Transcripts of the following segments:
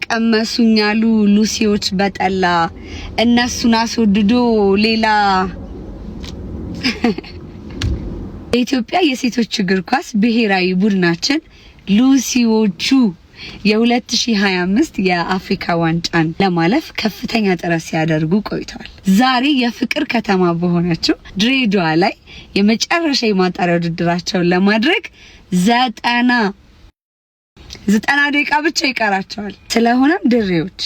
ቀመሱኛሉ ሉሲዎች በጠላ እነሱን አስወድዶ ሌላ የኢትዮጵያ የሴቶች እግር ኳስ ብሔራዊ ቡድናችን ሉሲዎቹ የ2025 የአፍሪካ ዋንጫን ለማለፍ ከፍተኛ ጥረት ሲያደርጉ ቆይተዋል። ዛሬ የፍቅር ከተማ በሆነችው ድሬዳዋ ላይ የመጨረሻ የማጣሪያ ውድድራቸውን ለማድረግ 90 ደቂቃ ብቻ ይቀራቸዋል። ስለሆነም ድሬዎች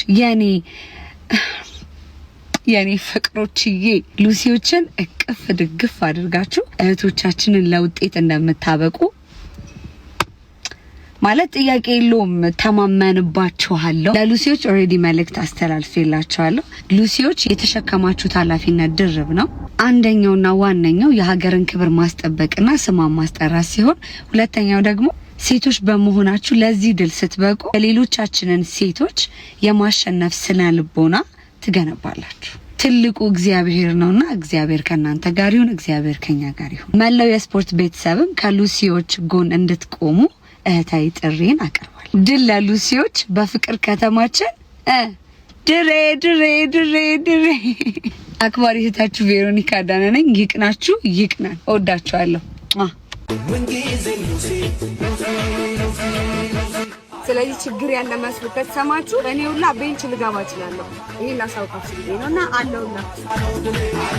የኔ ፍቅሮችዬ ሉሲዎችን እቅፍ ድግፍ አድርጋችሁ እህቶቻችንን ለውጤት እንደምታበቁ ማለት ጥያቄ የለውም። ተማመንባችኋለሁ። ለሉሲዎች ኦሬዲ መልእክት አስተላልፌላችኋለሁ። ሉሲዎች የተሸከማችሁት ኃላፊነት ድርብ ነው። አንደኛውና ዋነኛው የሀገርን ክብር ማስጠበቅና ስሟን ማስጠራት ሲሆን፣ ሁለተኛው ደግሞ ሴቶች በመሆናችሁ ለዚህ ድል ስትበቁ ሌሎቻችንን ሴቶች የማሸነፍ ስነ ልቦና ትገነባላችሁ። ትልቁ እግዚአብሔር ነውና እግዚአብሔር ከናንተ ጋር ይሁን፣ እግዚአብሔር ከኛ ጋር ይሁን። መላው የስፖርት ቤተሰብም ከሉሲዎች ጎን እንድትቆሙ እህታዊ ጥሪን አቀርባለሁ። ድል ለሉሲዎች በፍቅር ከተማችን ድሬ ድሬ ድሬ ድሬ። አክባሪ እህታችሁ ቬሮኒካ ዳና ነኝ። ይቅናችሁ፣ ይቅናን። እወዳችኋለሁ። ስለዚህ ችግር ያለ መስሎ ከተሰማችሁ እኔ ሁላ ቤንች ልገባ እችላለሁ። ይሄን ላሳውቃችሁ ነውና አለውና